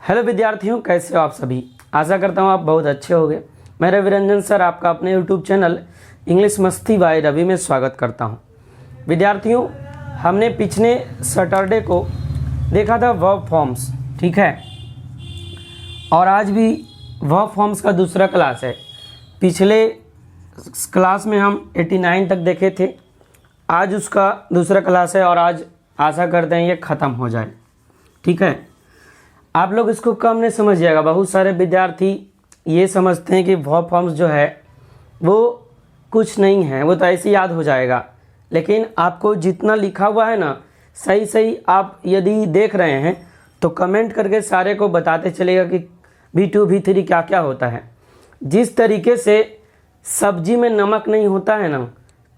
Hello विद्यार्थियों, कैसे हो आप सभी। आशा करता हूँ आप बहुत अच्छे होंगे। मैं रविरंजन सर आपका अपने यूट्यूब चैनल इंग्लिश मस्ती बाय रवि में स्वागत करता हूँ। विद्यार्थियों, हमने पिछले सैटरडे को देखा था वर्ब फॉर्म्स, ठीक है, और आज भी वर्ब फॉर्म्स का दूसरा क्लास है। पिछले क्लास में हम 89 तक देखे थे, आज उसका दूसरा क्लास है और आज आशा करते हैं ये ख़त्म हो जाए, ठीक है। आप लोग इसको कम नहीं समझिएगा। बहुत सारे विद्यार्थी ये समझते हैं कि वर्ब फॉर्म्स जो है वो कुछ नहीं है, वो तो ऐसे याद हो जाएगा। लेकिन आपको जितना लिखा हुआ है ना, सही सही आप यदि देख रहे हैं तो कमेंट करके सारे को बताते चलेगा कि V2 V3 क्या क्या होता है। जिस तरीके से सब्जी में नमक नहीं होता है ना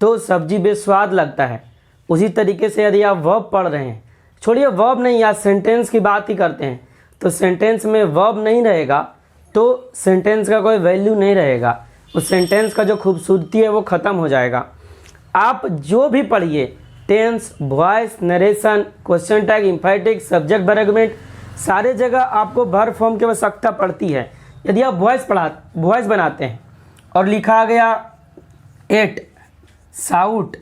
तो सब्जी बेस्वाद लगता है, उसी तरीके से यदि आप वर्ब पढ़ रहे हैं, छोड़िए वर्ब नहीं, या सेंटेंस की बात ही करते हैं, तो सेंटेंस में वर्ब नहीं रहेगा तो सेंटेंस का कोई वैल्यू नहीं रहेगा। उस सेंटेंस का जो खूबसूरती है वो ख़त्म हो जाएगा। आप जो भी पढ़िए, tense, voice, narration, question tag, emphatic, subject बरगमेंट, सारे जगह आपको वर्ब फॉर्म की आवश्यकता पड़ती है। यदि आप वॉइस बनाते हैं और लिखा गया एट साउट,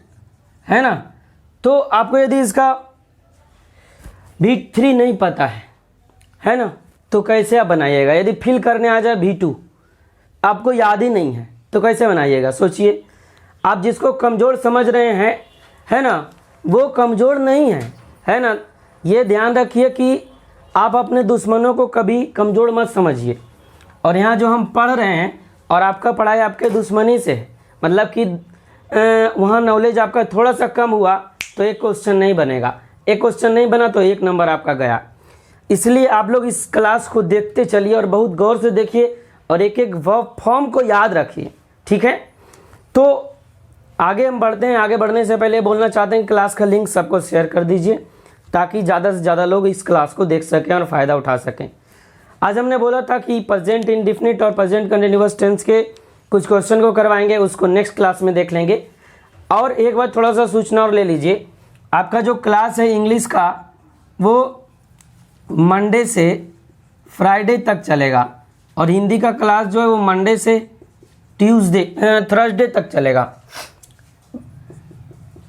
है ना, तो आपको यदि इसका V3 नहीं पता है ना, तो कैसे आप बनाइएगा। यदि फिल करने आ जाए V2, आपको याद ही नहीं है तो कैसे बनाइएगा। सोचिए, आप जिसको कमज़ोर समझ रहे हैं, है ना, वो कमज़ोर नहीं है ना। ये ध्यान रखिए कि आप अपने दुश्मनों को कभी कमज़ोर मत समझिए। और यहाँ जो हम पढ़ रहे हैं और आपका पढ़ाई आपके दुश्मनी से है, मतलब कि वहाँ नॉलेज आपका थोड़ा सा कम हुआ तो एक क्वेश्चन नहीं बनेगा, एक क्वेश्चन नहीं बना तो 1 नंबर आपका गया। इसलिए आप लोग इस क्लास को देखते चलिए और बहुत गौर से देखिए और एक एक वर्ब फॉर्म को याद रखिए, ठीक है। तो आगे हम बढ़ते हैं। आगे बढ़ने से पहले बोलना चाहते हैं क्लास का लिंक सबको शेयर कर दीजिए ताकि ज़्यादा से ज़्यादा लोग इस क्लास को देख सकें और फ़ायदा उठा सकें। आज हमने बोला था कि प्रेजेंट इंडेफिनिट और प्रेजेंट कंटिन्यूअस टेंस के कुछ क्वेश्चन को करवाएंगे, उसको नेक्स्ट क्लास में देख लेंगे। और एक बार थोड़ा सा सूचना और ले लीजिए, आपका जो क्लास है इंग्लिश का वो मंडे से फ्राइडे तक चलेगा और हिंदी का क्लास जो है वो मंडे से थर्सडे तक चलेगा।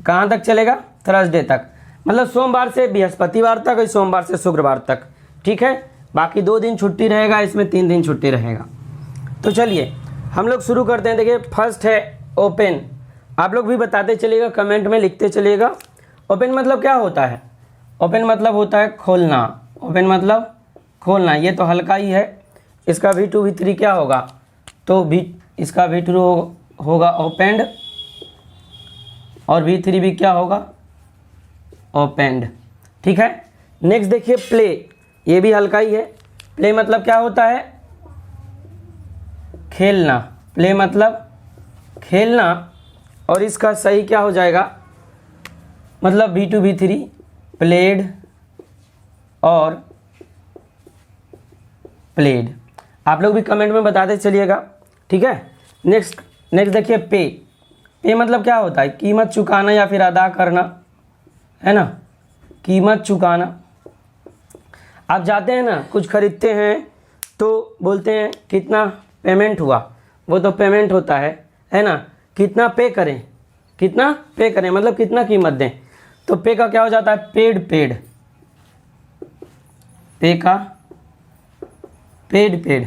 कहाँ तक चलेगा? थर्सडे तक, मतलब सोमवार से बृहस्पतिवार तक और सोमवार से शुक्रवार तक, ठीक है। बाकी 2 दिन छुट्टी रहेगा, इसमें 3 दिन छुट्टी रहेगा। तो चलिए हम लोग शुरू करते हैं। देखिए, फर्स्ट है ओपन। आप लोग भी बताते चलिएगा, कमेंट में लिखते चलिएगा। ओपन मतलब क्या होता है? ओपन मतलब होता है खोलना। ओपन मतलब खोलना। ये तो हल्का ही है। इसका V2 V3 क्या होगा? तो इसका V2 होगा ओपेंड और V3 भी क्या होगा? ओपेंड, ठीक है। नेक्स्ट देखिए प्ले। ये भी हल्का ही है। प्ले मतलब क्या होता है? खेलना। प्ले मतलब खेलना और इसका सही क्या हो जाएगा? मतलब V2 V3 प्लेड और प्लेड। आप लोग भी कमेंट में बताते चलिएगा, ठीक है। नेक्स्ट देखिए पे। पे मतलब क्या होता है? कीमत चुकाना या फिर अदा करना, है ना, कीमत चुकाना। आप जाते हैं ना, कुछ खरीदते हैं तो बोलते हैं कितना पेमेंट हुआ, वो तो पेमेंट होता है ना। कितना पे करें, कितना पे करें मतलब कितना कीमत दें, तो पे का क्या हो जाता है? पेड। पे का पेड।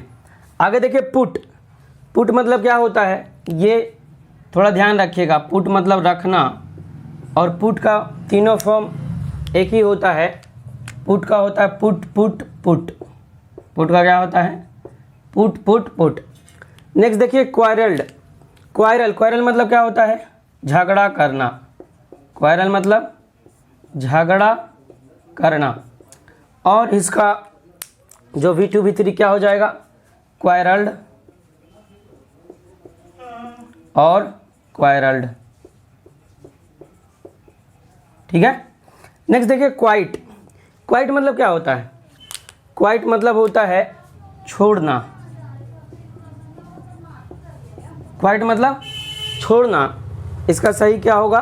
आगे देखिए पुट मतलब क्या होता है? ये थोड़ा ध्यान रखिएगा। पुट मतलब रखना और पुट का तीनों फॉर्म एक ही होता है। पुट का होता है पुट। पुट का क्या होता है? पुट। नेक्स्ट देखिए क्वारल मतलब क्या होता है? झगड़ा करना। क्वारल मतलब झगड़ा करना और इसका जो V2 V3 क्या हो जाएगा? क्वारल्ड और क्वारल्ड, ठीक है। नेक्स्ट देखिए क्वाइट मतलब क्या होता है? क्वाइट मतलब होता है छोड़ना। क्वाइट मतलब छोड़ना। इसका सही क्या होगा?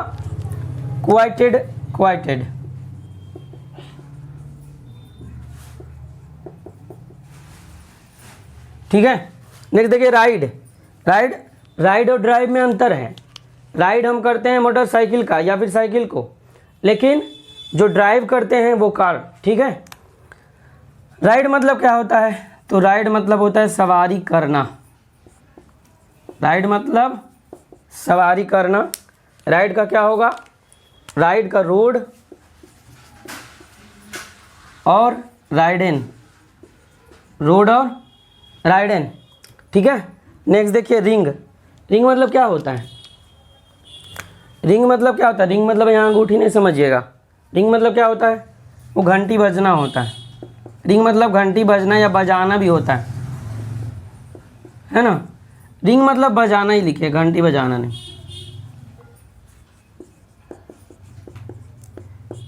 क्वाइटेड। ठीक है। नेक्स्ट देखिए राइड। राइड और ड्राइव में अंतर है। राइड हम करते हैं मोटरसाइकिल का या फिर साइकिल को, लेकिन जो ड्राइव करते हैं वो कार, ठीक है। राइड मतलब क्या होता है, तो राइड मतलब होता है सवारी करना। राइड मतलब सवारी करना। राइड का क्या होगा, राइड का रोड और राइडेन, रोड और राइडेन, ठीक है। नेक्स्ट देखिए रिंग। रिंग मतलब क्या होता है, रिंग मतलब क्या होता है, रिंग मतलब यहाँ अंगूठी नहीं समझिएगा। रिंग मतलब क्या होता है, वो घंटी बजना होता है। रिंग मतलब घंटी बजना या बजाना भी होता है ना। रिंग मतलब बजाना ही लिखिए, घंटी बजाना नहीं।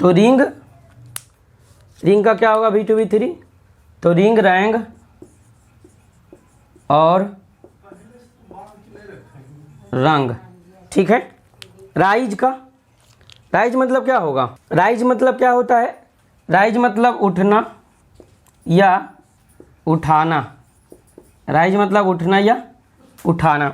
तो रिंग का क्या होगा V2 V3, तो रिंग, रैंग और रंग, ठीक है। राइज मतलब क्या होगा, राइज मतलब क्या होता है, राइज मतलब उठना या उठाना। राइज मतलब उठना या उठाना।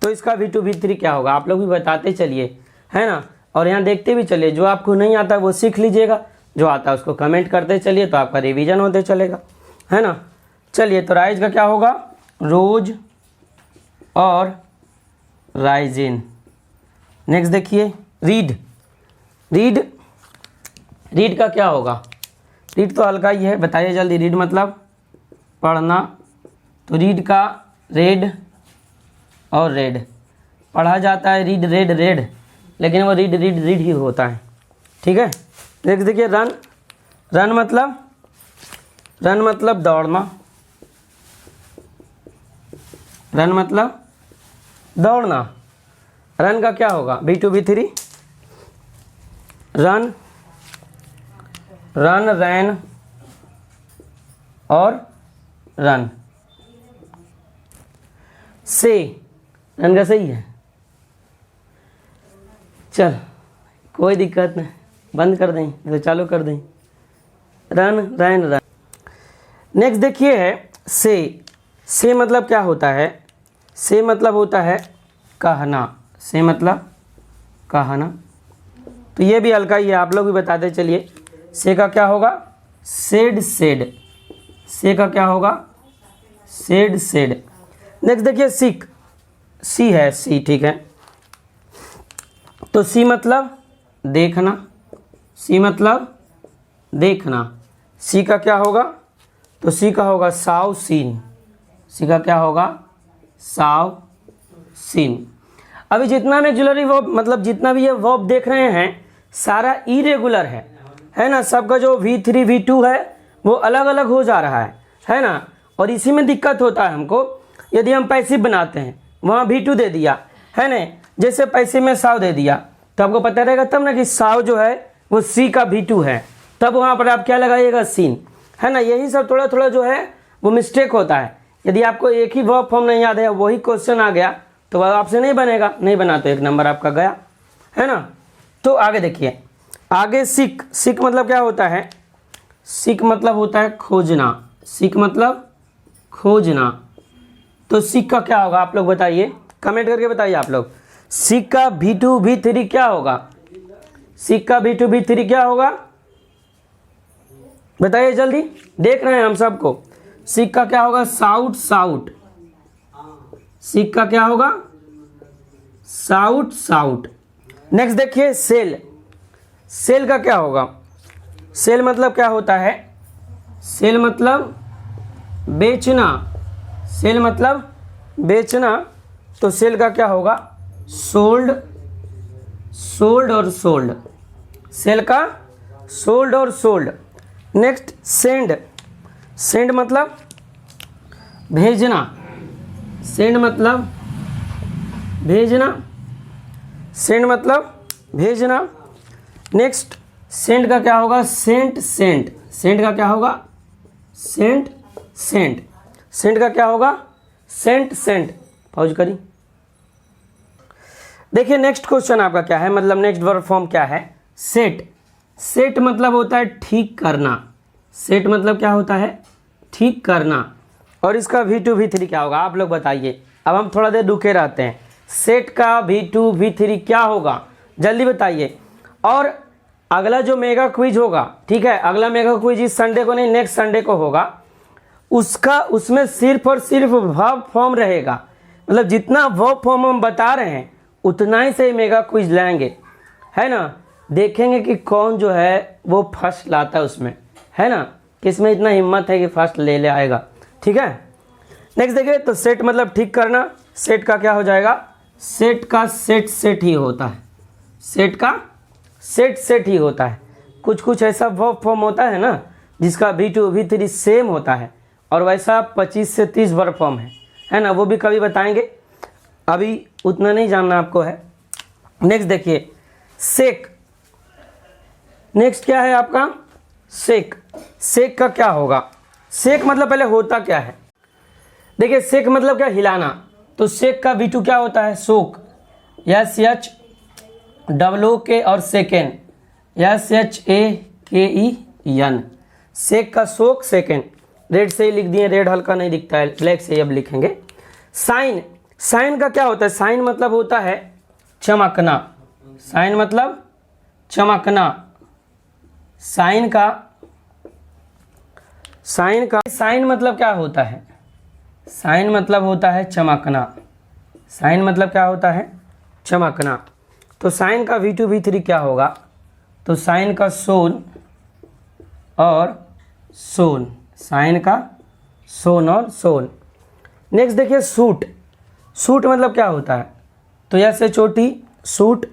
तो इसका V2 V3 क्या होगा, आप लोग भी बताते चलिए, है ना। और यहाँ देखते भी चलिए, जो आपको नहीं आता वो सीख लीजिएगा, जो आता है उसको कमेंट करते चलिए, तो आपका रिवीजन होते चलेगा, है ना। चलिए, तो राइज का क्या होगा, रोज और राइजिन। नेक्स्ट देखिए रीड का क्या होगा, रीड तो हल्का ही है, बताइए जल्दी। रीड मतलब पढ़ना, तो रीड का रेड और रेड पढ़ा जाता है, रीड रेड, लेकिन वो रीड ही होता है, ठीक है। नेक्स्ट देखिए रन मतलब दौड़ना। रन मतलब दौड़ना। रन का क्या होगा, V2 V3, रन, रैन और रन। से रन का सही है, चल कोई दिक्कत नहीं, बंद कर दें तो चालू कर दें। रन, रैन, रन। नेक्स्ट देखिए है से मतलब क्या होता है, से मतलब होता है कहना। से मतलब कहना, तो ये भी हल्का ही है, आप लोग भी बताते चलिए। से का क्या होगा, सेड। से का क्या होगा, सेड। नेक्स्ट देखिए सी है, ठीक है। तो सी मतलब देखना। सी मतलब देखना। सी का क्या होगा, तो सी का होगा साव सीन। सी का क्या होगा, साव सीन। अभी जितना भी एक्जुलरी वर्ब मतलब जितना भी ये वर्ब देख रहे हैं सारा इरेगुलर है ना। सबका जो V3 V2 है वो अलग अलग हो जा रहा है ना। और इसी में दिक्कत होता है हमको, यदि हम पैसिव बनाते हैं, वहाँ V2 दे दिया है ना, जैसे पैसिव में साव दे दिया, तो आपको पता रहेगा तब ना कि साव जो है वो सी का V2 है, तब वहाँ पर आप क्या लगाइएगा, सीन, है ना। यही सब थोड़ा थोड़ा जो है वो मिस्टेक होता है। यदि आपको एक ही वर्ब फॉर्म नहीं याद है, वही क्वेश्चन आ गया, तो वह आपसे नहीं बनेगा, नहीं बना तो 1 नंबर आपका गया, है ना। तो आगे देखिए, आगे सीक मतलब क्या होता है, सीक मतलब होता है खोजना। सीक मतलब खोजना। तो सीक का क्या होगा, आप लोग बताइए, कमेंट करके बताइए आप लोग। सीक का V2 V3 क्या होगा, सीक का V2 V3 क्या होगा, बताइए जल्दी, देख रहे हैं हम सबको। सीक का क्या होगा, साउट। सीक का क्या होगा, साउट। नेक्स्ट देखिए सेल का क्या होगा, सेल मतलब क्या होता है, सेल मतलब बेचना। सेल मतलब बेचना, तो सेल का क्या होगा, सोल्ड और सोल्ड। सेल का सोल्ड और सोल्ड। नेक्स्ट सेंड मतलब भेजना। सेंड मतलब भेजना। सेंड मतलब भेजना। नेक्स्ट सेंड का क्या होगा, सेंट। सेंड का क्या होगा, सेंट। सेंड का क्या होगा, सेंट। पॉज करी। देखिए नेक्स्ट क्वेश्चन आपका क्या है, मतलब नेक्स्ट वर्ब फॉर्म क्या है, सेट मतलब होता है ठीक करना। सेट मतलब क्या होता है, ठीक करना। और इसका V2 V3 क्या होगा आप लोग बताइए। अब हम थोड़ा देर रुके रहते हैं। सेट का V2 V3 क्या होगा जल्दी बताइए। और अगला जो मेगा क्विज होगा, ठीक है, अगला मेगा क्विज इस संडे को नहीं नेक्स्ट संडे को होगा, उसमें सिर्फ और सिर्फ वर्ब फॉर्म रहेगा। मतलब जितना वर्ब फॉर्म हम बता रहे हैं उतना ही से मेगा क्विज लाएंगे, है ना। देखेंगे कि कौन जो है वो फर्स्ट लाता है उसमें, है ना, किसमें इतना हिम्मत है कि फर्स्ट ले आएगा, ठीक है। नेक्स्ट देखिए, तो सेट मतलब ठीक करना। सेट का क्या हो जाएगा, सेट का सेट ही होता है। सेट का सेट ही होता है। कुछ कुछ ऐसा वर्ब फॉर्म होता है ना जिसका V2 V3 सेम होता है, और वैसा 25 से 30 वर्ब फॉर्म है ना, वो भी कभी बताएंगे, अभी उतना नहीं जानना आपको है। नेक्स्ट देखिए, सेक। नेक्स्ट क्या है आपका, सेक। सेक का क्या होगा, सेक मतलब पहले होता क्या है। देखिए सेक मतलब क्या, हिलाना। तो सेक का V2 क्या होता है, सोक। SHOOK और सेकेंड, SHAKEN। सेक का सोक, सेकेंड। रेड से ही लिख दिए, रेड हल्का नहीं दिखता है, ब्लैक से ही अब लिखेंगे। साइन। साइन का क्या होता है, साइन मतलब होता है चमकना। साइन मतलब चमकना। साइन मतलब क्या होता है, साइन मतलब होता है चमकना। साइन मतलब क्या होता है, चमकना। तो साइन का V2 V3 क्या होगा, तो साइन का सोन और सोन। साइन का सोन और सोन। नेक्स्ट देखिए, सूट। सूट मतलब क्या होता है, तो यह से चोटी, सूट।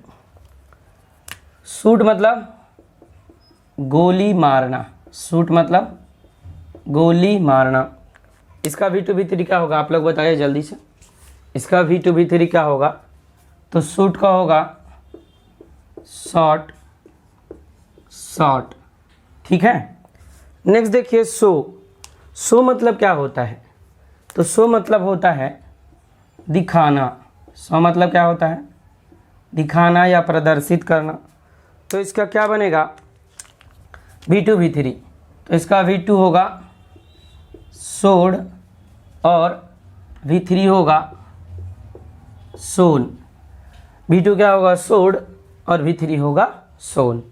सूट मतलब गोली मारना। सूट मतलब गोली मारना। इसका V2 V3 क्या होगा आप लोग बताइए जल्दी से। इसका V2 V3 क्या होगा, तो सूट का होगा शॉर्ट, शॉर्ट, ठीक है। नेक्स्ट देखिए, शो। शो मतलब क्या होता है, तो शो मतलब होता है दिखाना। शो मतलब क्या होता है, दिखाना या प्रदर्शित करना। तो इसका क्या बनेगा, V2 V3। तो इसका V2 होगा शोड और V3 होगा सोन। V2 क्या होगा, शोड, और V3 होगा सोन।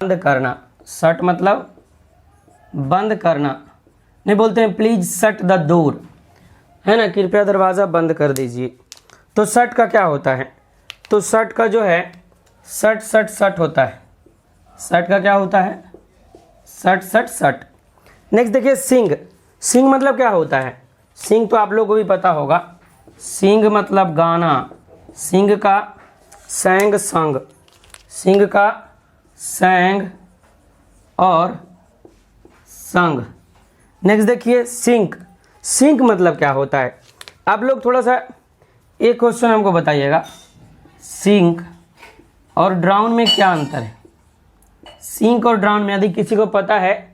बंद करना। शट मतलब बंद करना। नहीं बोलते हैं प्लीज शट द डोर, है ना, कृपया दरवाज़ा बंद कर दीजिए। तो शट का क्या होता है, तो शट का जो है शट शट शट होता है। शट का क्या होता है, शट शट शट। नेक्स्ट देखिए, सिंग। सिंग मतलब क्या होता है, सिंग तो आप लोगों को भी पता होगा। सिंग मतलब गाना। सिंग का सैंग, संग। सिंग का सैंग और संग। नेक्स्ट देखिए, सिंक। सिंक मतलब क्या होता है, आप लोग थोड़ा सा एक क्वेश्चन हमको बताइएगा, सिंक और ड्राउन में क्या अंतर है। सिंक और ड्राउन में यदि किसी को पता है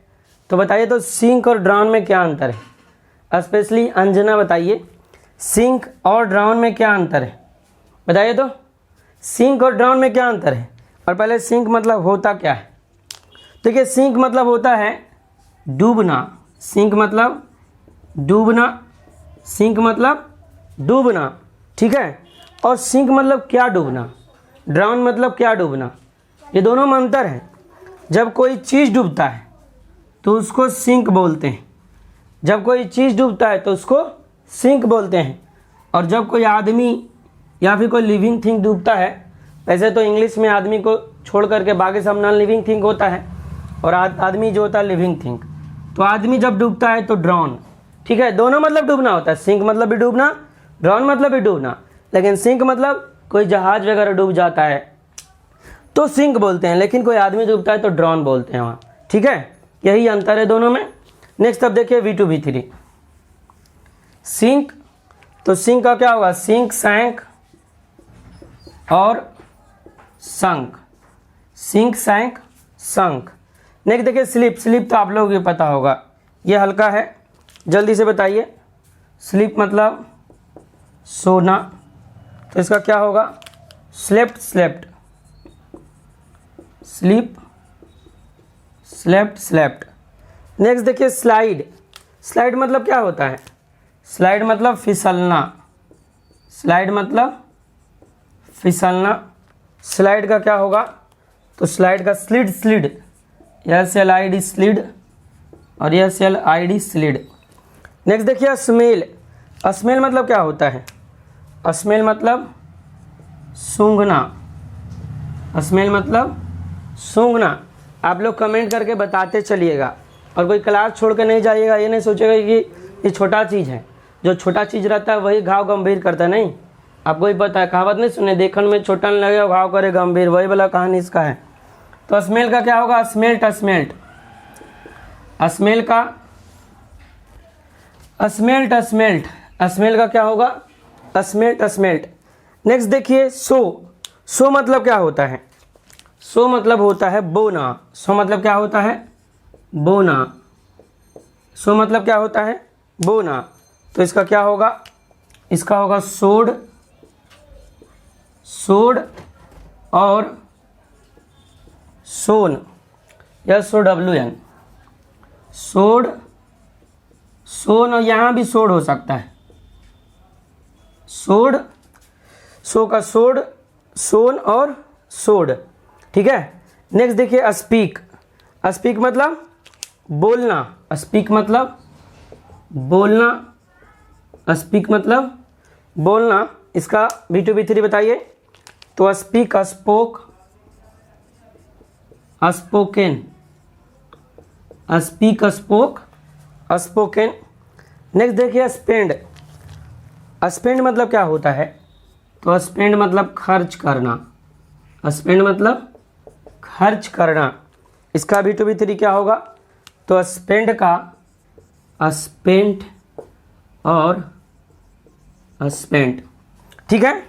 तो बताइए, तो सिंक और ड्राउन में क्या अंतर है, स्पेशली अंजना बताइए, सिंक और ड्राउन में क्या अंतर है, बताइए तो। सिंक और ड्राउन में क्या अंतर है, और पहले सिंक मतलब होता क्या है। देखिए सिंक मतलब होता है डूबना। सिंक मतलब डूबना। सिंक मतलब डूबना, ठीक है। और सिंक मतलब क्या डूबना, ड्राउन मतलब क्या डूबना, ये दोनों में अंतर है। जब कोई चीज़ डूबता है तो उसको सिंक बोलते हैं। जब कोई चीज़ डूबता है तो उसको सिंक बोलते हैं। और जब कोई आदमी या फिर कोई लिविंग थिंग डूबता है, वैसे तो इंग्लिश में आदमी को छोड़ करके बाकी सब नॉन लिविंग थिंग होता है, और आदमी जो होता है लिविंग थिंग। तो आदमी जब डूबता है तो ड्राउन, ठीक है। दोनों मतलब डूबना होता है, सिंक मतलब भी डूबना, ड्राउन मतलब भी डूबना। लेकिन सिंक मतलब कोई जहाज वगैरह डूब जाता है तो सिंक बोलते हैं, लेकिन कोई आदमी डूबता है तो ड्राउन बोलते हैं वहाँ, ठीक है। यही अंतर है दोनों में। नेक्स्ट अब देखिए V2 V3। सिंक, तो सिंक का क्या होगा, सिंक, सैंक और संक। सिंक, सैंक, संक। नेक्स्ट देखिए स्लिप। स्लिप तो आप लोगों को पता होगा, ये हल्का है, जल्दी से बताइए। स्लिप मतलब सोना, तो इसका क्या होगा, slept, slept. Sleep, slept, slept. Next देखिए स्लाइड। स्लाइड मतलब क्या होता है? स्लाइड मतलब फिसलना। स्लाइड मतलब फिसलना। स्लाइड का क्या होगा? तो स्लाइड का स्लिड, स्लिड SLID स्लिड और SLID स्लिड। नेक्स्ट देखिए स्मेल। स्मेल मतलब क्या होता है? स्मेल मतलब सूंघना। स्मेल मतलब सूंघना। आप लोग कमेंट करके बताते चलिएगा और कोई क्लास छोड़ के नहीं जाइएगा। ये नहीं सोचेगा कि ये छोटा चीज़ है। जो छोटा चीज़ रहता है वही घाव गंभीर करता है। नहीं, आपको ही पता है, कहावत नहीं सुने, देखन में छोटा न लगे घाव करे गंभीर, वही वाला कहानी इसका है। तो स्मेल का क्या होगा? स्मेल्ट। स्मेल्ट स्मेल का स्मेल्ट स्मेल्ट स्मेल का क्या होगा? Smelt smelt. नेक्स्ट देखिए सो। सो मतलब क्या होता है? सो मतलब होता है बोना। सो मतलब क्या होता है? बोना। सो मतलब क्या होता है? बोना। तो इसका क्या होगा? इसका होगा सोड। सोड और सोन, SOWN। सोड, सोन, और यहाँ भी सोड हो सकता है। सोड, सो का सोड, सोन और सोड। ठीक है। नेक्स्ट देखिए स्पीक। स्पीक मतलब बोलना। स्पीक मतलब बोलना। स्पीक मतलब बोलना। इसका B2 B3 बताइए। तो speak, spoke, spoken. Speak, spoke, spoken. Next देखिए स्पेंड। स्पेंड मतलब क्या होता है? तो स्पेंड मतलब खर्च करना। स्पेंड मतलब खर्च करना। इसका B2 B3 क्या होगा? तो स्पेंड का स्पेंट और स्पेंट। ठीक है।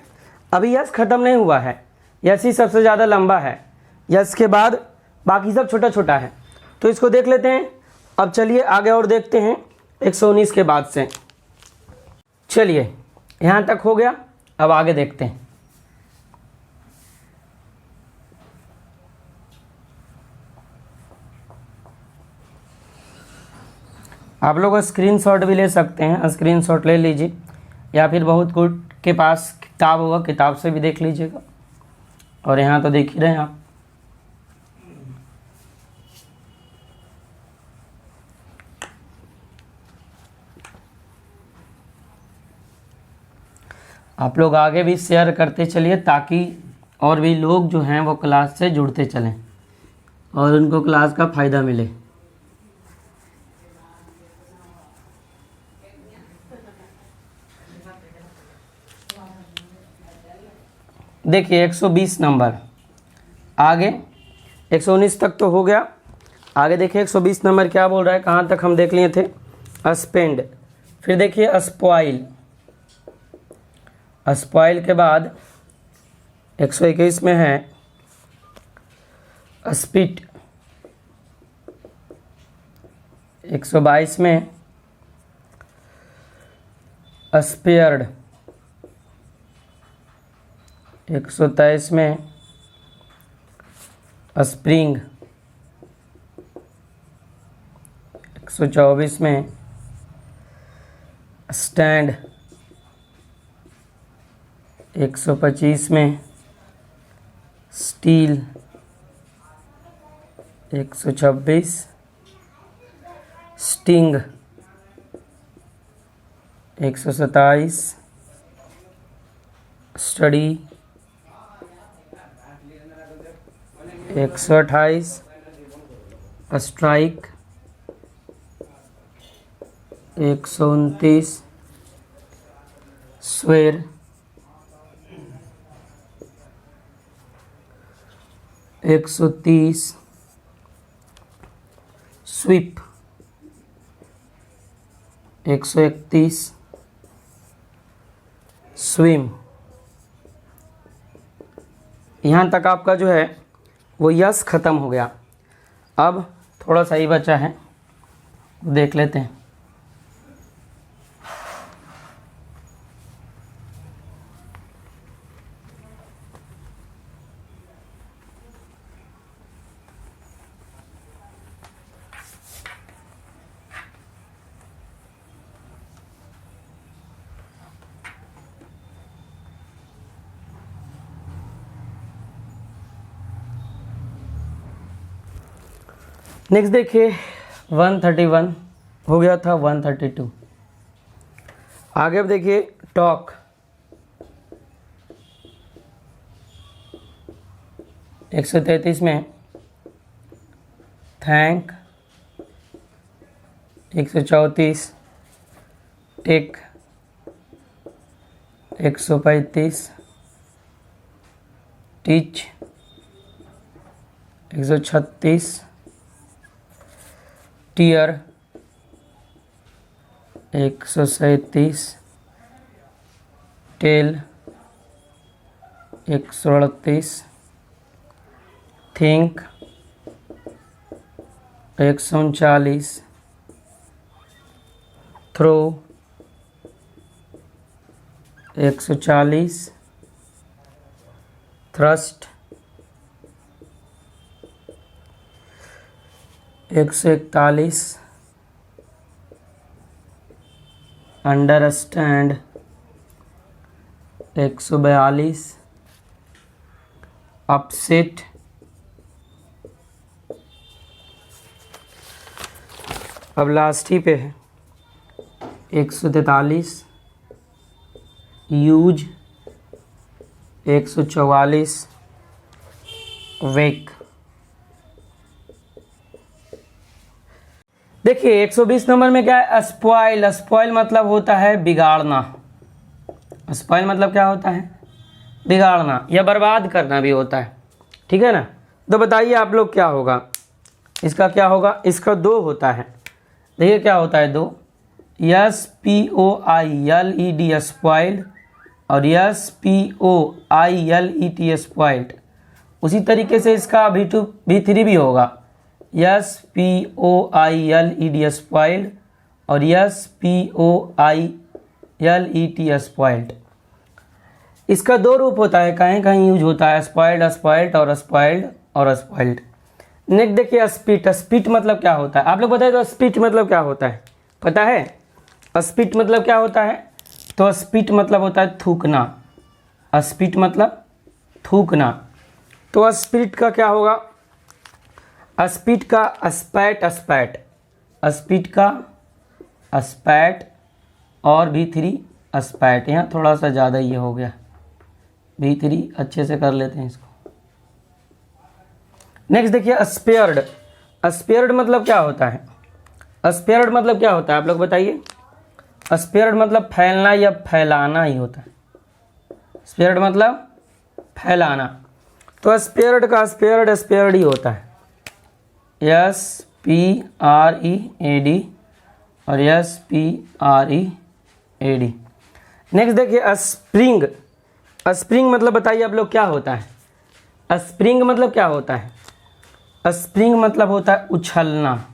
अभी यस खत्म नहीं हुआ है, यस ही सबसे ज़्यादा लंबा है। यस के बाद बाकी सब छोटा छोटा है, तो इसको देख लेते हैं। अब चलिए आगे और देखते हैं 119 के बाद से। चलिए यहाँ तक हो गया, अब आगे देखते हैं। आप लोग स्क्रीनशॉट भी ले सकते हैं, स्क्रीनशॉट ले लीजिए, या फिर बहुत कुछ के पास किताब होगा, किताब से भी देख लीजिएगा। और यहाँ तो देख ही रहे हैं आप। आप लोग आगे भी शेयर करते चलिए ताकि और भी लोग जो हैं वो क्लास से जुड़ते चलें और उनको क्लास का फ़ायदा मिले। देखिए 120 नंबर आगे, 119 तक तो हो गया। आगे देखिए 120 नंबर क्या बोल रहा है, कहाँ तक हम देख लिए थे? स्पेंड। फिर देखिए स्पॉइल। स्पॉइल के बाद 121 में है स्पिट। 122 में स्पेयर्ड। 123 में स्प्रिंग। 124 में स्टैंड। 125 में steal. 126 sting. 127 study. 128 strike. 129 swear. 130 sweep. 131 swim. यहाँ तक आपका जो है वो यस ख़त्म हो गया। अब थोड़ा सा ही बचा है, देख लेते हैं। नेक्स्ट देखिए 131 हो गया था 132। आगे अब देखिए टॉक, 133 में thank, 134 take, 135 teach, 136 tear, 137 tell, 138 think, 139 throw, 140 thrust, 141 understand, 142 upset, अब लास्ट ही पे है 143 यूज, 144 वेक। देखिए 120 नंबर में क्या है, स्पॉइल। स्पॉइल मतलब होता है बिगाड़ना। स्पॉइल मतलब क्या होता है, बिगाड़ना या बर्बाद करना भी होता है, ठीक है ना। तो बताइए आप लोग क्या होगा, इसका क्या होगा, इसका दो होता है। देखिए क्या होता है, दो, SPOILED स्पॉइल्ड और SPOILET स्पॉइल्ड। उसी तरीके से इसका V2 V3 भी होगा, SPOILED स्पॉइल्ड और SPOILET स्पॉइल्ड। इसका दो रूप होता है, कहीं कहीं यूज होता है स्पॉइल्ड स्पॉइल्ड और स्पॉइल्ड और स्पॉइल्ड। नेक्स्ट देखिए स्पिट। स्पिट मतलब क्या होता है, आप लोग बताइए तो स्पिट मतलब क्या होता है, पता है स्पिट मतलब क्या होता है। तो स्पिट मतलब होता है थूकना। स्पिट मतलब थूकना। तो स्पिट का क्या होगा, स्पिट का स्पैट, स्पैट, स्पिट का स्पैट और V3 स्पैट। यहाँ थोड़ा सा ज़्यादा ये हो गया, V3 अच्छे से कर लेते हैं इसको। नेक्स्ट देखिए स्पेयर्ड। स्पेयर्ड मतलब क्या होता है, स्पेयर्ड मतलब क्या होता है आप लोग बताइए। स्पेयर्ड मतलब फैलना या फैलाना ही होता है। स्पेयर्ड मतलब फैलाना। तो स्पेयर्ड का स्पेयर्ड स्पेयर्ड ही होता है, SPREAD और SPREAD। नेक्स्ट देखिए स्प्रिंग। स्प्रिंग मतलब बताइए आप लोग क्या होता है। स्प्रिंग मतलब क्या होता है, स्प्रिंग मतलब होता है उछलना।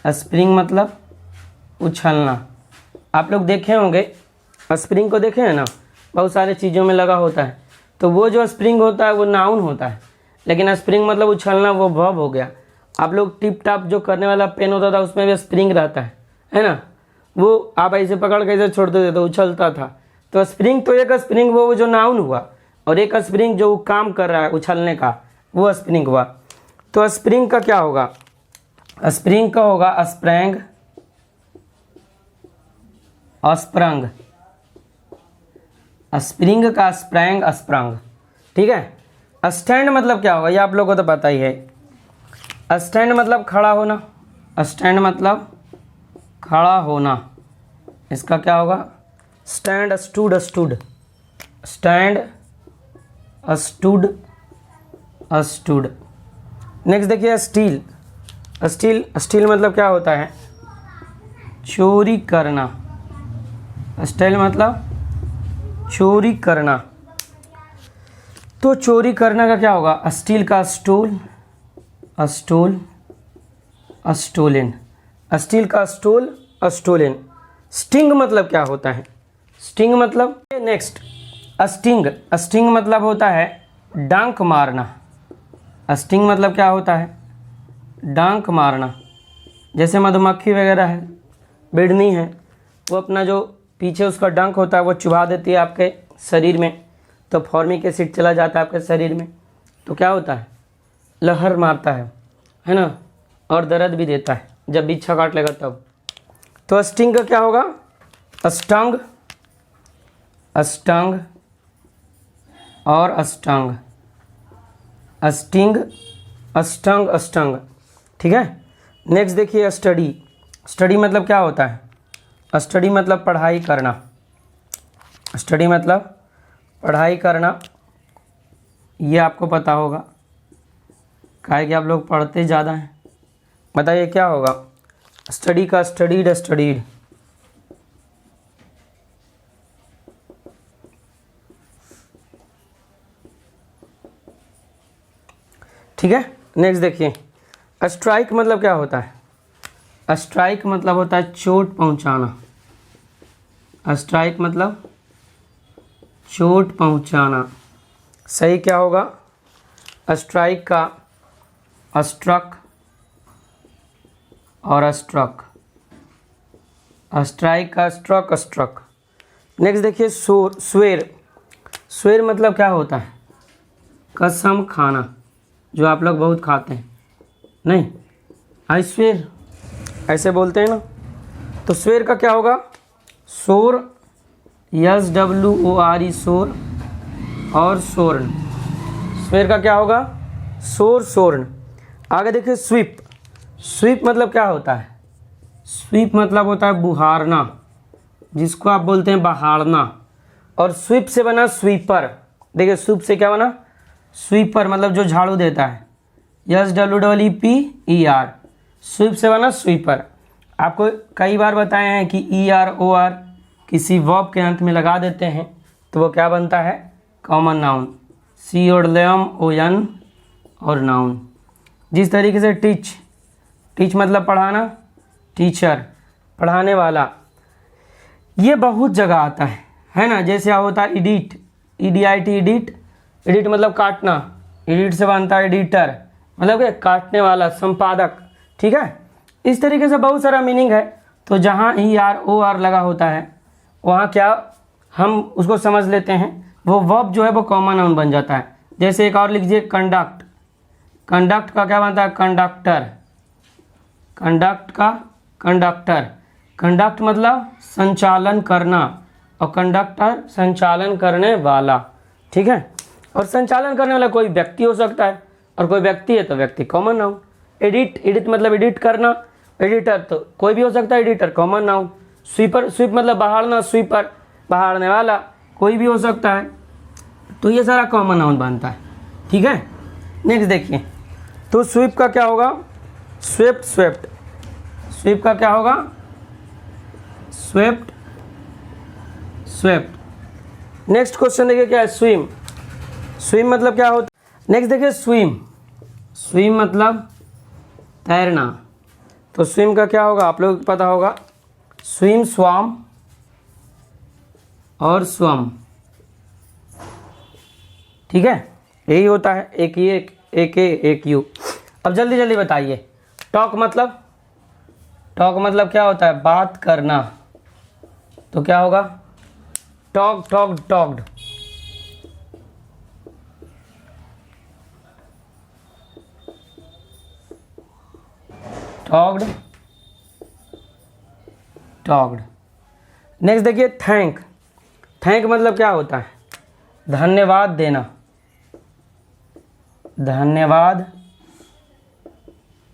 स्प्रिंग मतलब उछलना। आप लोग देखे होंगे स्प्रिंग को, देखे हैं ना, बहुत सारे चीज़ों में लगा होता है। तो वो जो स्प्रिंग होता है वो नाउन होता है, लेकिन स्प्रिंग मतलब उछलना वो वर्ब हो गया। आप लोग टिप टाप जो करने वाला पेन होता था उसमें भी स्प्रिंग रहता है ना, वो आप ऐसे पकड़ के ऐसे छोड़ते थे तो उछलता था। तो स्प्रिंग तो एक स्प्रिंग वो जो नाउन हुआ, और एक स्प्रिंग जो काम कर रहा है उछलने का, वो स्प्रिंग हुआ। तो स्प्रिंग का क्या होगा, स्प्रिंग का होगा स्प्रैंग, स्प्रंग। स्प्रिंग का स्प्रैंग, स्प्रंग, ठीक है। स्टैंड मतलब क्या होगा, ये आप लोगों को तो पता ही है। स्टैंड मतलब खड़ा होना। स्टैंड मतलब खड़ा होना। इसका क्या होगा, stand, stood, stood, stand, stood, stood. Next देखिए स्टील। स्टील, स्टील मतलब क्या होता है, चोरी करना। स्टील मतलब चोरी करना। तो चोरी करना का क्या होगा, स्टील का स्टूल, स्टूल, स्टोलन। स्टील का स्टूल, स्टोलन। स्टिंग मतलब क्या होता है, स्टिंग मतलब, नेक्स्ट स्टिंग। स्टिंग मतलब होता है डंक मारना। स्टिंग मतलब क्या होता है, डंक मारना। जैसे मधुमक्खी वगैरह है, बिड़नी है, वो अपना जो पीछे उसका डंक होता है वो चुभा देती है आपके शरीर में, तो फॉर्मिक एसिड चला जाता है आपके शरीर में, तो क्या होता है, लहर मारता है ना। और दर्द भी देता है जब बिच्छा काट लेगा तब। तो स्टिंग का क्या होगा? स्टंग, स्टंग और अस्टंग, स्टिंग, अस्टंग, अस्टंग। ठीक है। नेक्स्ट देखिए स्टडी। स्टडी मतलब क्या होता है? स्टडी मतलब पढ़ाई करना। स्टडी मतलब पढ़ाई करना, ये आपको पता होगा, काहे कि आप लोग पढ़ते ज़्यादा हैं। बताइए क्या होगा? स्टडी का स्टडीड, स्टडीड। ठीक है। नेक्स्ट देखिए स्ट्राइक मतलब क्या होता है? स्ट्राइक मतलब होता है चोट पहुंचाना। स्ट्राइक मतलब चोट पहुंचाना। सही क्या होगा? स्ट्राइक का स्ट्रक और स्ट्रक। स्ट्राइक का स्ट्रक, स्ट्रक। नेक्स्ट देखिए स्वेर। स्वेर मतलब क्या होता है? कसम खाना, जो आप लोग बहुत खाते हैं। नहीं, आई स्वेर ऐसे बोलते हैं ना। तो स्वेर का क्या होगा? सोर, SWORE, सोर और सोर्ण। स्वेर का क्या होगा? सोर, सोर्ण। आगे देखिए स्वीप। स्वीप मतलब क्या होता है? स्वीप मतलब होता है बुहारना, जिसको आप बोलते हैं बहारना। और स्वीप से बना स्वीपर। देखिए स्वीप से क्या बना? स्वीपर मतलब जो झाड़ू देता है। SWEEPER। स्वीप से बना स्वीपर। आपको कई बार बताए हैं कि ER OR किसी वर्ब के अंत में लगा देते हैं तो वो क्या बनता है? Common noun. CON और नाउन। जिस तरीके से टीच, टीच मतलब पढ़ाना, टीचर पढ़ाने वाला, ये बहुत जगह आता है ना। जैसे होता है एडिट, EDIT, एडिट। एडिट मतलब काटना, एडिट से बनता है एडिटर, मतलब कि काटने वाला, संपादक। ठीक है। इस तरीके से बहुत सारा मीनिंग है। तो जहाँ ER OR लगा होता है वहाँ क्या हम उसको समझ लेते हैं, वो वर्ब जो है वो कॉमन नाउन बन जाता है। जैसे एक और लिखिए कंडक्ट। कंडक्ट का क्या बनता है? कंडक्टर। कंडक्ट का कंडक्टर। कंडक्ट मतलब संचालन करना और कंडक्टर संचालन करने वाला। ठीक है। और संचालन करने वाला कोई व्यक्ति हो सकता है, और कोई व्यक्ति है तो व्यक्ति कॉमन नाउन। एडिट, एडिट मतलब एडिट करना, एडिटर तो कोई भी हो सकता है, editor common noun. Sweeper, sweep मतलब बहारना, स्वीपर बहारने वाला कोई भी हो सकता है। तो ये सारा कॉमन नाउन बनता है। ठीक है। नेक्स्ट देखिए तो स्वीप का क्या होगा? Swept, swept. स्वीप का क्या होगा? Swept, swept. नेक्स्ट क्वेश्चन देखिए क्या है? स्विम। स्विम मतलब क्या होता है? नेक्स्ट देखिए स्विम। स्विम मतलब तैरना। तो स्विम का क्या होगा? आप लोगों को पता होगा, स्विम, स्वाम और स्वम। ठीक है, यही होता है। एक ये, एक ए, एक यू। अब जल्दी जल्दी बताइए। टॉक मतलब, टॉक मतलब क्या होता है? बात करना। तो क्या होगा? Talk, talk, talked. Talked, talked. Next देखिए थैंक। थैंक मतलब क्या होता है? धन्यवाद देना। धन्यवाद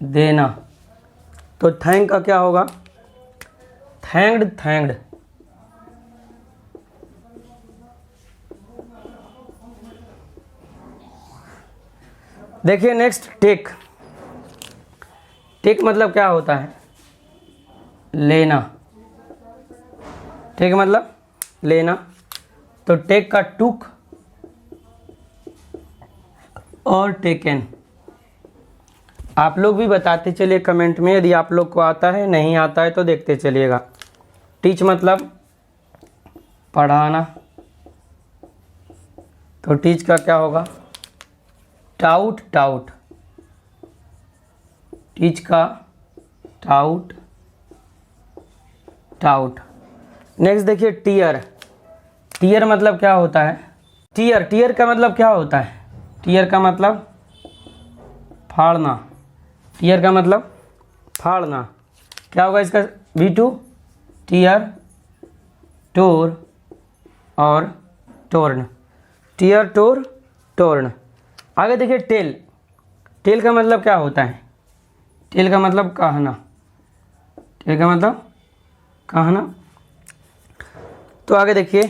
देना। तो थैंक का क्या होगा? Thanked, thanked. देखिए नेक्स्ट टेक। टेक मतलब क्या होता है? लेना। टेक मतलब लेना। तो टेक का टुक और टेकन। आप लोग भी बताते चलिए कमेंट में, यदि आप लोग को आता है, नहीं आता है तो देखते चलिएगा। टीच मतलब पढ़ाना। तो टीच का क्या होगा? Taut, taut. टीच का टाउट, टाउट। नेक्स्ट देखिए टीयर। टीयर मतलब क्या होता है? टीयर, टीयर का मतलब क्या होता है? टीयर का मतलब फाड़ना। टीयर का मतलब फाड़ना, क्या होगा इसका? V2 टीयर, टोर और टोर्न, टीयर, टोर, टोर्न। आगे देखिए टेल, टेल का मतलब क्या होता है? टेल का मतलब कहना, टेल का मतलब कहना। तो आगे देखिए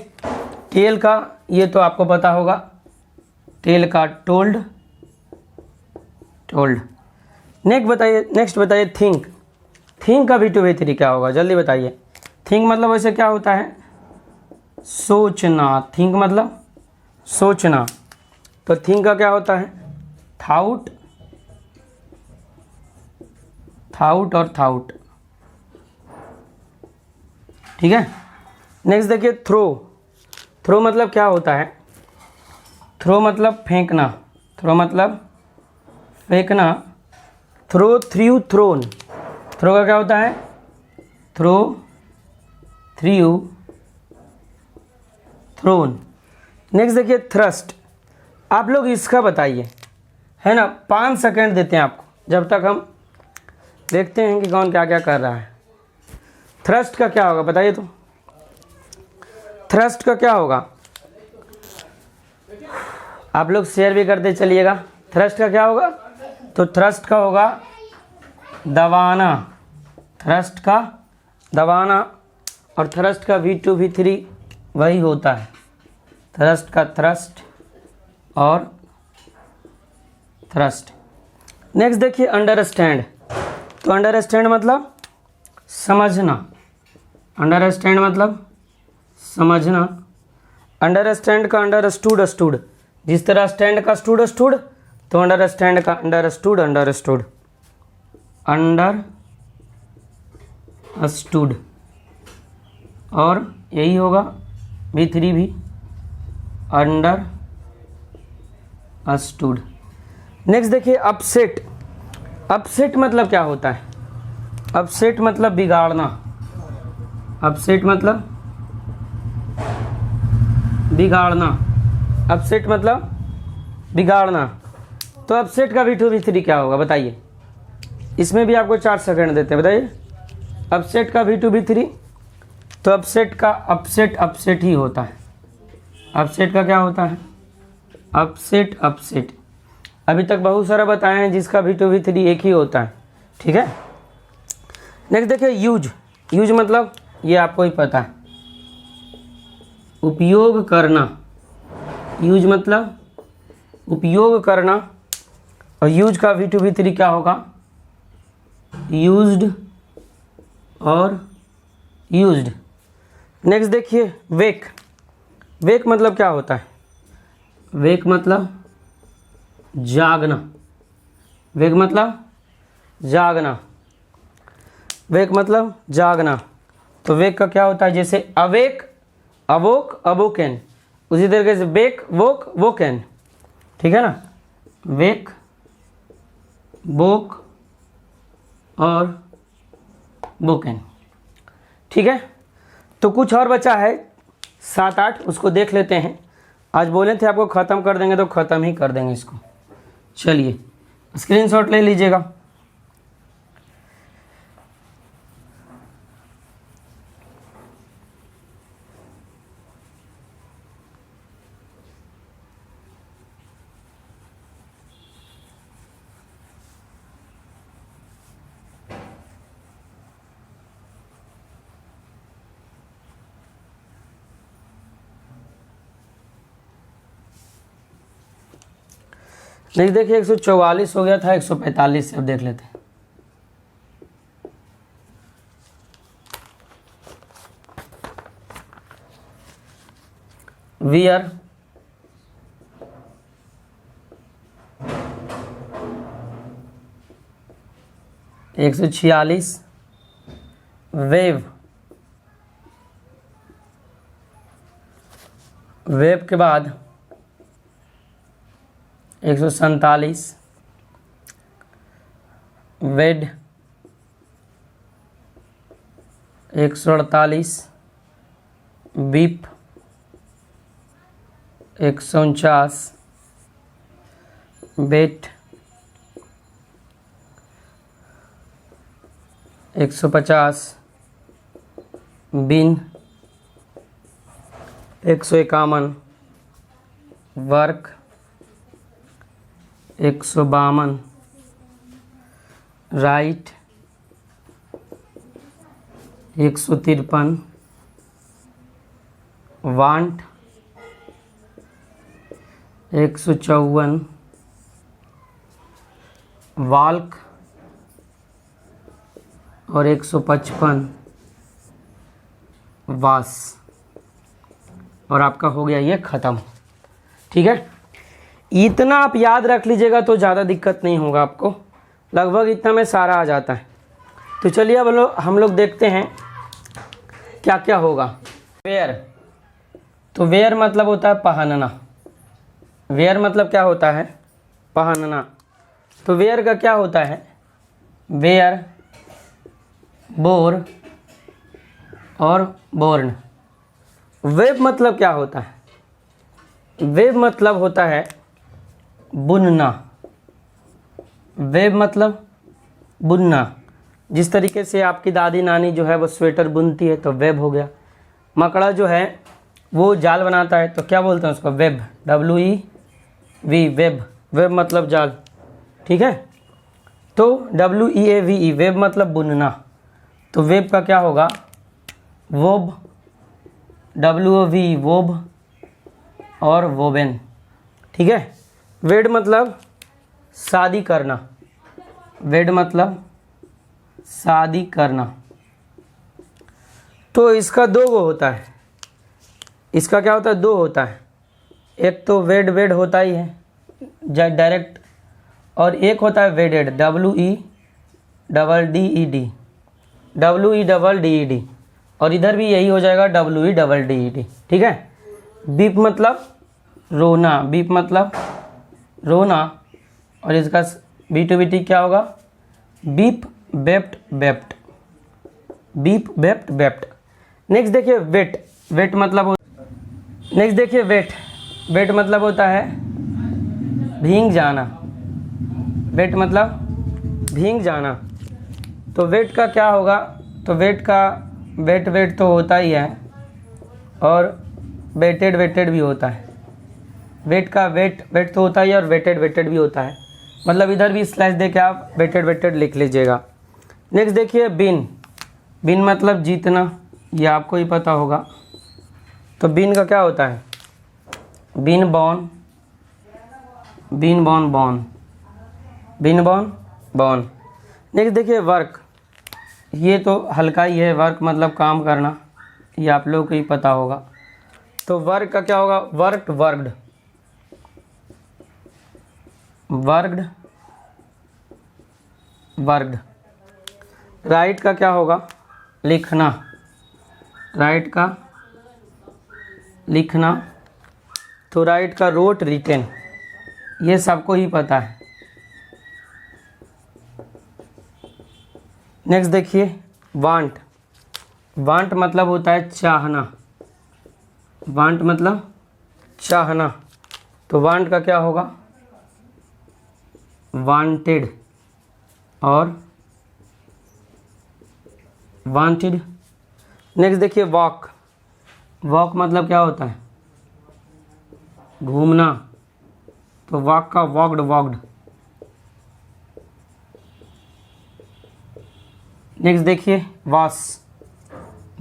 टेल का, ये तो आपको पता होगा, टेल का टोल्ड, टोल्ड। नेक्स्ट बताइए थिंक, थिंक का V2 V3 क्या होगा? जल्दी बताइए। थिंक मतलब वैसे क्या होता है? सोचना, थिंक मतलब सोचना। तो थिंक का क्या होता है? थाउट, थाउट और थाउट, ठीक है। नेक्स्ट देखिए थ्रो, थ्रो मतलब क्या होता है? थ्रो मतलब फेंकना, थ्रो मतलब फेंकना। थ्रो, थ्रू, थ्रोन, थ्रो का क्या होता है? Throw, through, thrown. नेक्स्ट देखिए थ्रस्ट, आप लोग इसका बताइए, है ना। 5 सेकंड देते हैं आपको, जब तक हम देखते हैं कि कौन क्या क्या कर रहा है। थ्रस्ट का क्या होगा बताइए तो? थ्रस्ट का क्या होगा? आप लोग शेयर भी करते चलिएगा। थ्रस्ट का क्या होगा? तो थ्रस्ट का होगा दबाना, थ्रस्ट का दबाना। और थ्रस्ट का V2 V3 वही होता है, थ्रस्ट का थ्रस्ट और थ्रस्ट। नेक्स्ट देखिए अंडरस्टैंड, तो अंडरस्टैंड मतलब समझना, अंडरस्टैंड मतलब समझना। अंडरस्टैंड का अंडरस्टूड, स्टूड, जिस तरह स्टैंड का स्टूड, स्टूड, तो अंडरस्टैंड का अंडरस्टूड, अंडरस्टूड, अंडरस्टूड। और यही होगा V3 भी, अंडरस्टूड। नेक्स्ट देखिए अपसेट, अपसेट मतलब क्या होता है? अपसेट मतलब बिगाड़ना, अपसेट मतलब बिगाड़ना, अपसेट मतलब बिगाड़ना। तो अपसेट का V2 V3 क्या होगा बताइए? इसमें भी आपको 4 सेकंड देते हैं, बताइए। अपसेट का V2 V3, तो अपसेट का अपसेट, अपसेट ही होता है। अपसेट का क्या होता है? Upset, upset. अभी तक बहुत सारा बताए हैं जिसका V2 V3 एक ही होता है, ठीक है। नेक्स्ट देखिए यूज, यूज मतलब ये आपको ही पता है, उपयोग करना। यूज मतलब उपयोग करना। और यूज का V2 V3 क्या होगा? यूज्ड और यूज्ड। नेक्स्ट देखिए वेक, वेक मतलब क्या होता है? वेक मतलब जागना, वेक मतलब जागना, वेक मतलब जागना। तो वेक का क्या होता है? जैसे अवेक, अवोक, अवोकेन, उसी तरीके से वेक, वोक, वोकेन, ठीक है ना। वेक, वोक और वोकेन, ठीक है। तो कुछ और बचा है 7-8, उसको देख लेते हैं। आज बोले थे आपको ख़त्म कर देंगे, तो ख़त्म ही कर देंगे इसको। चलिए स्क्रीनशॉट ले लीजिएगा। नेक्स्ट देखिए 144 हो गया था, 145 से अब देख लेते हैं। वियर, एक 146, वेव, वेव के बाद 147, वेड 148, बीप 149, बेट 150, बिन 151, वर्क 152, राइट 153, वांट 154, वाल्क और 155, वास। और आपका हो गया ये ख़त्म। ठीक है, इतना आप याद रख लीजिएगा तो ज़्यादा दिक्कत नहीं होगा आपको, लगभग इतना में सारा आ जाता है। तो चलिए अब हम लोग देखते हैं क्या क्या होगा। वेयर, तो वेयर मतलब होता है पहनना। वेयर मतलब क्या होता है? पहनना। तो वेयर का क्या होता है? वेयर, बोर और बोर्न। वेब मतलब क्या होता है? वेब मतलब होता है बुनना। वेब मतलब बुनना। जिस तरीके से आपकी दादी नानी जो है वो स्वेटर बुनती है तो वेब हो गया। मकड़ा जो है वो जाल बनाता है तो क्या बोलते हैं उसको? Web, WEV, web. वेब मतलब जाल। ठीक है, तो WEAVE, वेब मतलब बुनना। तो वेब का क्या होगा? वोब, WOV, वोब और वोबेन। ठीक है, वेड मतलब शादी करना। वेड मतलब शादी करना। तो इसका दो गो होता है। इसका क्या होता है? दो होता है। एक तो वेड वेड होता ही है डायरेक्ट, और एक होता है वेडेड, WEDD, और इधर भी यही हो जाएगा WEDD। ठीक है, बीप मतलब रोना। बीप मतलब रोना, और इसका B2BT क्या होगा? बीप बेप्ट बेप्ट। बीप बेप्ट बेप्ट। नेक्स्ट देखिए वेट। वेट मतलब नेक्स्ट देखिए वेट। वेट मतलब होता है भीग जाना। वेट मतलब भीग जाना। तो वेट का क्या होगा? तो वेट का वेट वेट तो होता ही है, और वेटेड वेटेड भी होता है। वेट का वेट वेट तो होता ही है और वेटेड वेटेड भी होता है। मतलब इधर भी स्लैश दे के आप वेटेड वेटेड लिख लीजिएगा। नेक्स्ट देखिए बिन। बिन मतलब जीतना, ये आपको ही पता होगा। तो बिन का क्या होता है? बिन बॉन, बिन बॉन बॉन, बिन बॉन बॉन। नेक्स्ट देखिए वर्क। ये तो हल्का ही है, वर्क मतलब काम करना, ये आप लोगों को ही पता होगा। तो वर्क का क्या होगा? Worked, worked, worked, worked. Right का क्या होगा? लिखना। राइट का लिखना। तो राइट का रोट, रिटेन, ये सबको ही पता है। नेक्स्ट देखिए वांट। वांट मतलब होता है चाहना। वांट मतलब चाहना। तो वांट का क्या होगा? वांटेड और वांटेड। नेक्स्ट देखिए वॉक। वॉक मतलब क्या होता है? घूमना। तो वॉक का वॉक्ड, वॉक्ड। नेक्स्ट देखिए वॉश।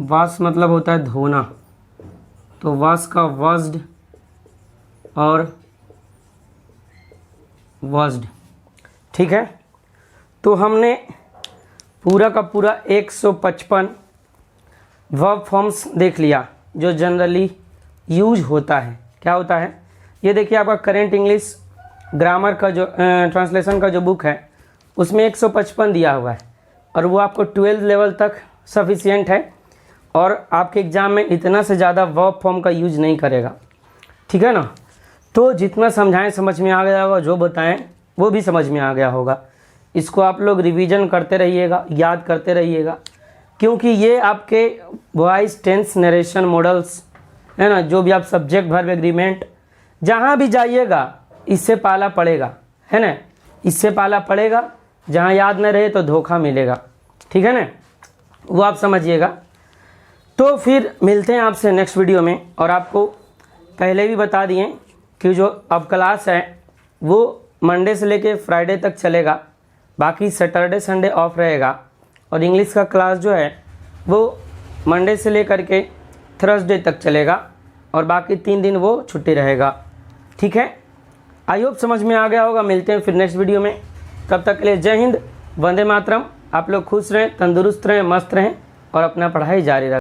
वॉश मतलब होता है धोना। तो वॉश का वॉश्ड और वॉश्ड। ठीक है, तो हमने पूरा का पूरा 155 वर्ब फॉर्म्स देख लिया जो जनरली यूज होता है। क्या होता है? ये देखिए आपका करेंट इंग्लिश ग्रामर का जो ट्रांसलेशन का जो बुक है उसमें 155 दिया हुआ है, और वो आपको 12th लेवल तक सफिशिएंट है, और आपके एग्ज़ाम में इतना से ज़्यादा वर्ब फॉर्म का यूज नहीं करेगा। ठीक है ना? तो जितना समझाएं समझ में आ गया होगा, जो बताएं वो भी समझ में आ गया होगा। इसको आप लोग रिवीजन करते रहिएगा, याद करते रहिएगा, क्योंकि ये आपके वॉइस, टेंस, नरेशन मॉडल्स है ना, जो भी आप सब्जेक्ट, वर्ब, एग्रीमेंट, जहाँ भी जाइएगा इससे पाला पड़ेगा, है ना। इससे पाला पड़ेगा, जहाँ याद न रहे तो धोखा मिलेगा। ठीक है ना। वो आप समझिएगा। तो फिर मिलते हैं आपसे नेक्स्ट वीडियो में। और आपको पहले भी बता दिए कि जो अब क्लास है वो मंडे से लेके फ्राइडे तक चलेगा, बाकी सैटरडे संडे ऑफ रहेगा। और इंग्लिश का क्लास जो है वो मंडे से लेकर के थर्सडे तक चलेगा और बाकी 3 दिन वो छुट्टी रहेगा। ठीक है, आई होप समझ में आ गया होगा। मिलते हैं फिर नेक्स्ट वीडियो में, तब तक के लिए जय हिंद, वंदे मातरम। आप लोग खुश रहें, तंदुरुस्त रहें, मस्त रहें और अपना पढ़ाई जारी रखें।